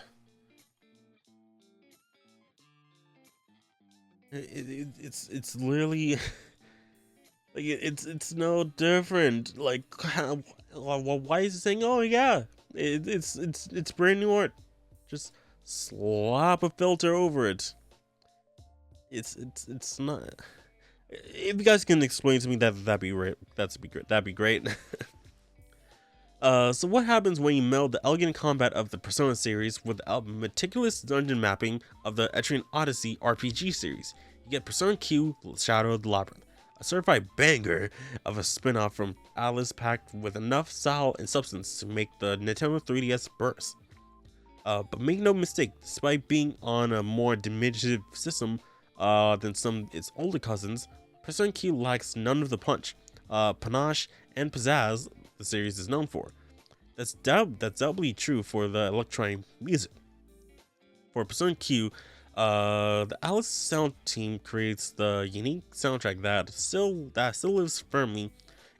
It's literally like it's no different. Like why is it saying, oh yeah, it's brand new art? Just slap a filter over it. It's not. If you guys can explain to me that'd be great. That'd be great. So what happens when you meld the elegant combat of the Persona series with a meticulous dungeon mapping of the Etrian Odyssey RPG series? You get Persona Q Shadow of the Labyrinth, a certified banger of a spin-off from Alice packed with enough style and substance to make the Nintendo 3DS burst. But make no mistake, despite being on a more diminutive system than some of its older cousins, Persona Q lacks none of the punch, panache, and pizzazz the series is known for. That's doubly true for the electronic music. For Persona Q, The Alice sound team creates the unique soundtrack that still lives firmly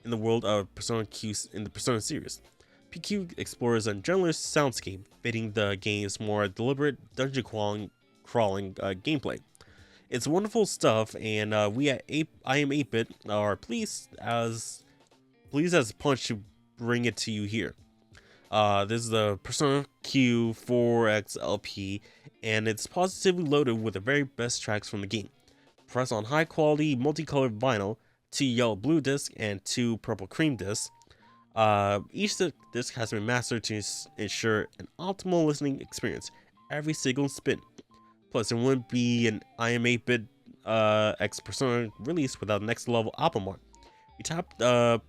in the world of Persona Q in the Persona series. PQ explores a genreless soundscape, fitting the game's more deliberate dungeon crawling gameplay. It's wonderful stuff, and we at I am 8-bit are pleased as punch to bring it to you here. This is the Persona Q4X LP, and it's positively loaded with the very best tracks from the game. Press on high quality multicolored vinyl, 2 yellow blue discs, and 2 purple cream discs. Each disc has been mastered to ensure an optimal listening experience every single spin. Plus, it wouldn't be an I am 8-bit X Persona release without next level album art. We tapped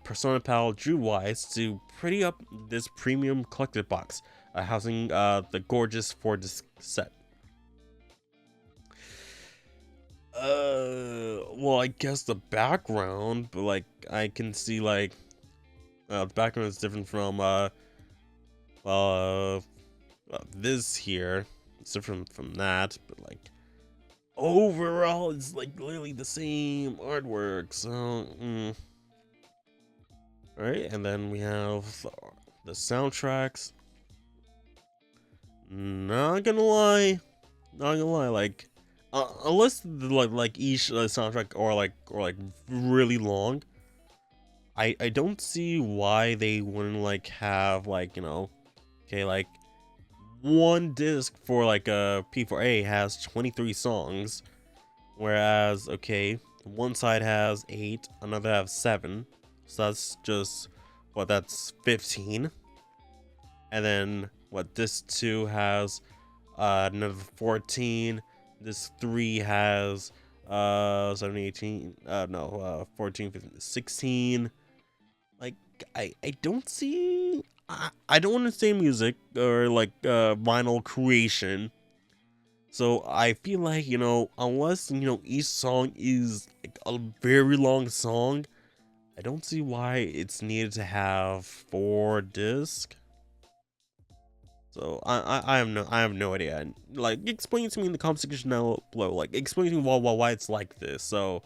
Persona pal Drew Wise to pretty up this premium collector box, housing the gorgeous 4-disc set. Well, I guess the background, but like I can see like the background is different from this here. It's different from that, but like overall, it's like literally the same artwork. So. Alright, and then we have the soundtracks. Not gonna lie, like, unless like each soundtrack or like really long, I don't see why they wouldn't like have like, you know, okay, like one disc for like a P4A has 23 songs, whereas okay, one side has 8, another has 7. So that's just that's 15. And then what this 2 has another 14. This 3 has 17, 18, 14, 15, 16. Like I don't see I don't want to say music or like vinyl creation. So I feel like, you know, unless, you know, each song is like a very long song, I don't see why it's needed to have 4 discs. So I have no idea. Like, explain to me in the comment section down below. Like, explain to me why it's like this. So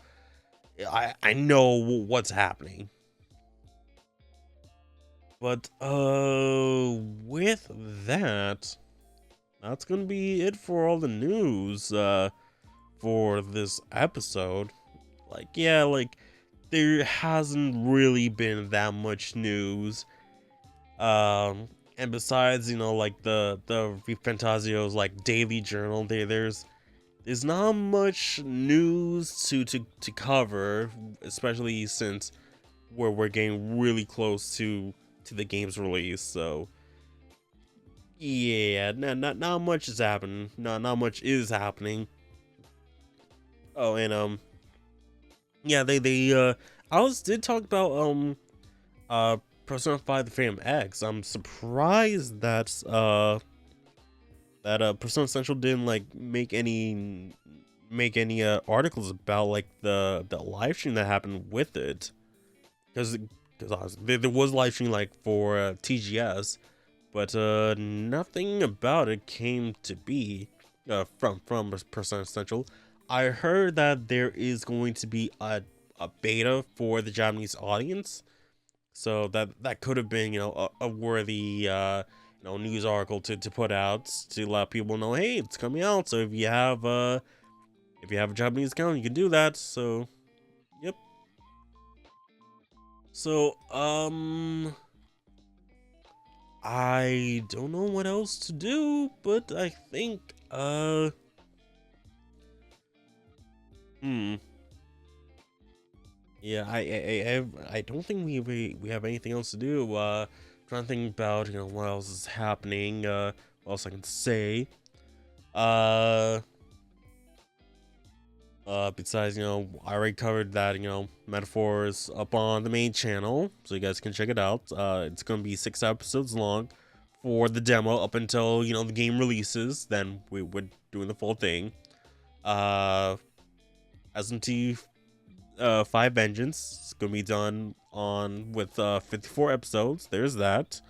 I know what's happening. But with that, that's gonna be it for all the news for this episode. Like, yeah, like there hasn't really been that much news. And besides, you know, like the ReFantazio's like daily journal, there's not much news to cover, especially since we're getting really close to the game's release. So yeah, not much is happening. Not much is happening. Oh, and yeah, they Alice did talk about Persona 5 the Phantom X. I'm surprised that Persona Central didn't like make any articles about like the live stream that happened with it, because there was live stream like for TGS, but nothing about it came to be from Persona Central. I heard that there is going to be a beta for the Japanese audience, so that could have been, you know, a worthy you know, news article to put out to let people know, hey, it's coming out. So if you have a Japanese account, you can do that. So yep. So I don't know what else to do, but I think yeah, I don't think we have anything else to do. Trying to think about, you know, what else is happening. What else I can say. Besides, you know, I already covered that, you know, Metaphors up on the main channel, so you guys can check it out. It's gonna be 6 episodes long for the demo up until, you know, the game releases. Then we would doing the full thing. SMT 5 Vengeance is gonna be done on with 54 episodes. There's that.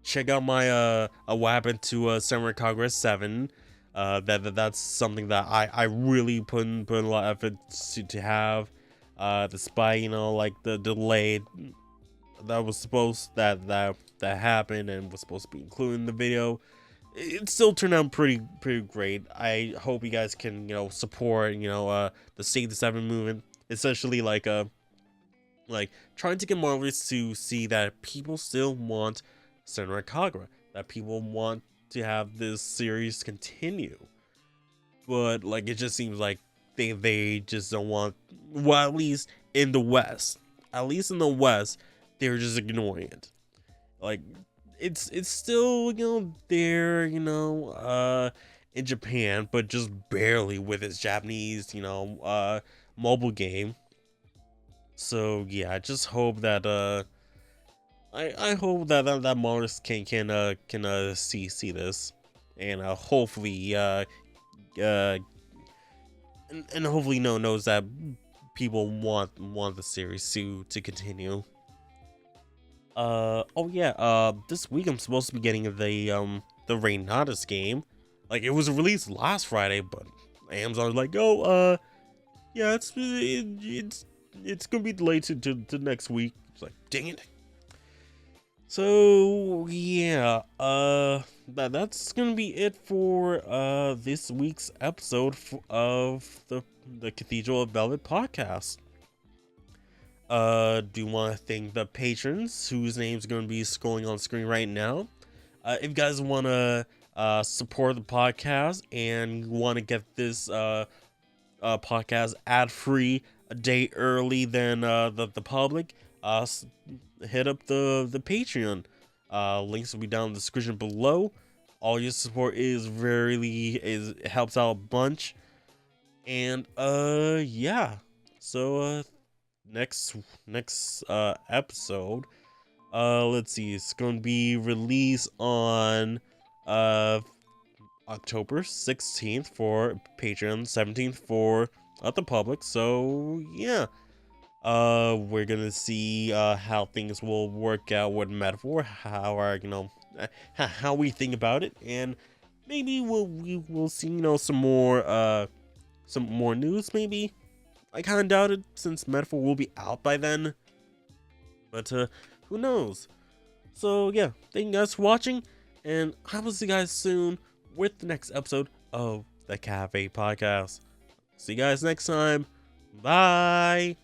check out my what happened to Samurai Congress 7. That's something that I really put in a lot of effort to have. Despite like the delay that was supposed that happened and was supposed to be included in the video, it still turned out pretty great. I hope you guys can support the Save the Seven movement, essentially like trying to get Marvelous to see that people still want Senran Kagura, that people want to have this series continue, but like it just seems like they just don't want. Well, at least in the West, they're just ignoring it. Like it's still there in Japan, but just barely with its Japanese mobile game. So yeah, I just hope that I hope that Morris can see this, and hopefully and hopefully knows that people want the series to continue. Oh yeah, this week I'm supposed to be getting the Reynatus game. Like, it was released last Friday, but Amazon's like, oh yeah, it's gonna be delayed to next week. It's like, dang it. So yeah, that's gonna be it for this week's episode of the Cathedral of Velvet podcast. Do you want to thank the patrons whose names are going to be scrolling on screen right now. If you guys want to support the podcast and you want to get this podcast ad-free a day early than the public, hit up the Patreon. Links will be down in the description below. All your support it helps out a bunch. And yeah. So next episode, let's see, it's gonna be released on October 16th for Patreon, 17th for the public. So yeah, we're gonna see how things will work out with Metaphor, how our how we think about it, and maybe we'll see some more news. Maybe I kind of doubt it, since Metaphor will be out by then, but who knows. So yeah, thank you guys for watching, and I will see you guys soon with the next episode of the Cafe Podcast. See you guys next time. Bye.